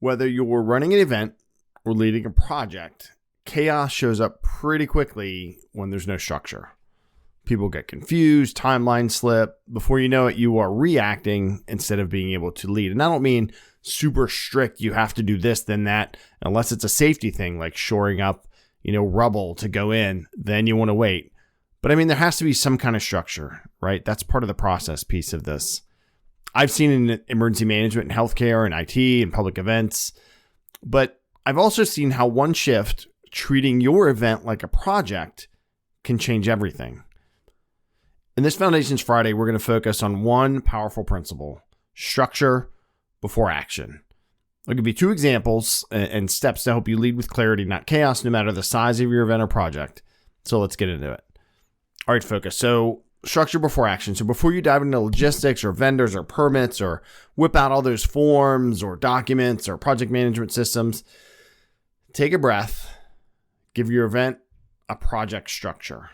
Whether you're running an event or leading a project, chaos shows up pretty quickly when there's no structure. People get confused, timelines slip. Before you know it, you are reacting instead of being able to lead. And I don't mean super strict, you have to do this, then that, unless it's a safety thing like shoring up, rubble to go in, then you want to wait. But I mean, there has to be some kind of structure, right? That's part of the process piece of this. I've seen in emergency management and healthcare and IT and public events, but I've also seen how one shift treating your event like a project can change everything. In this Foundations Friday, we're going to focus on one powerful principle: structure before action. I'll give you 2 examples and steps to help you lead with clarity, not chaos, no matter the size of your event or project. So let's get into it. All right, focus. So structure before action. So before you dive into logistics or vendors or permits or whip out all those forms or documents or project management systems, take a breath, give your event a project structure.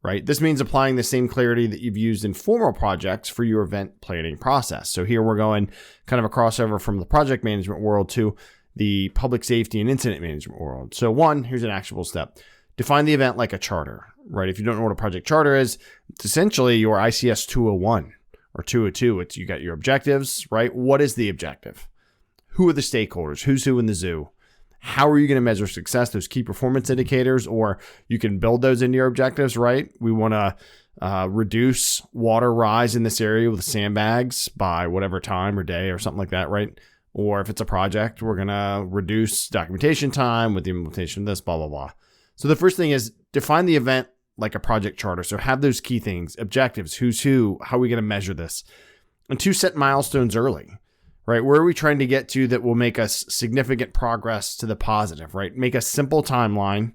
Right? This means applying the same clarity that you've used in formal projects for your event planning process. So here we're going kind of a crossover from the project management world to the public safety and incident management world. So 1, here's an actionable step. Define the event like a charter, right? If you don't know what a project charter is, it's essentially your ICS 201 or 202. You got your objectives, right? What is the objective? Who are the stakeholders? Who's who in the zoo? How are you going to measure success? Those key performance indicators, or you can build those into your objectives, right? We want to reduce water rise in this area with sandbags by whatever time or day or something like that, right? Or if it's a project, we're going to reduce documentation time with the implementation of this, blah, blah, blah. So the first thing is define the event like a project charter. So have those key things, objectives, who's who, how are we going to measure this? And 2, set milestones early. Right? Where are we trying to get to that will make us significant progress to the positive, right? Make a simple timeline.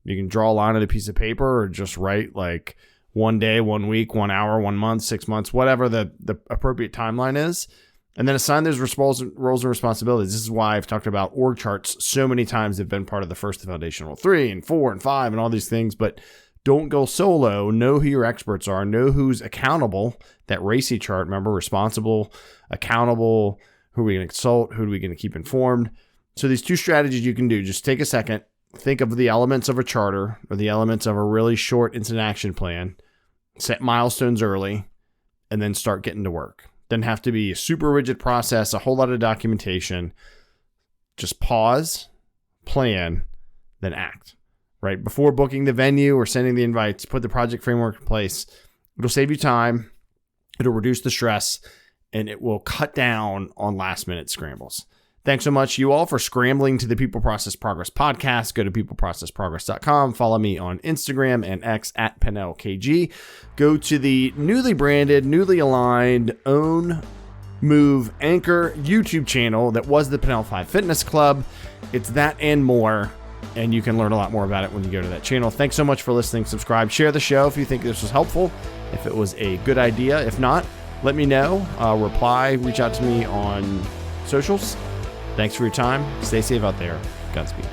You can draw a line on a piece of paper or just write like 1 day, 1 week, 1 hour, 1 month, 6 months, whatever the appropriate timeline is. And then assign those roles and responsibilities. This is why I've talked about org charts so many times. They've been part of the first foundation rule 3 and 4 and 5 and all these things, but don't go solo. Know who your experts are. Know who's accountable. That RACI chart, remember, responsible, accountable. Who are we going to consult? Who are we going to keep informed? So these 2 strategies you can do. Just take a second. Think of the elements of a charter or the elements of a really short incident action plan. Set milestones early and then start getting to work. Doesn't have to be a super rigid process, a whole lot of documentation. Just pause, plan, then act. Right? Before booking the venue or sending the invites, put the project framework in place. It'll save you time. It'll reduce the stress. And it will cut down on last minute scrambles. Thanks so much, you all, for scrambling to the People Process Progress podcast. Go to peopleprocessprogress.com. Follow me on Instagram and X at PannellKG. Go to the newly branded, newly aligned, Own, Move, Anchor YouTube channel that was the Pannell 5 Fitness Club. It's that and more. And you can learn a lot more about it when you go to that channel. Thanks so much for listening. Subscribe, share the show if you think this was helpful, if it was a good idea. If not, let me know, reply, reach out to me on socials. Thanks for your time. Stay safe out there. Godspeed.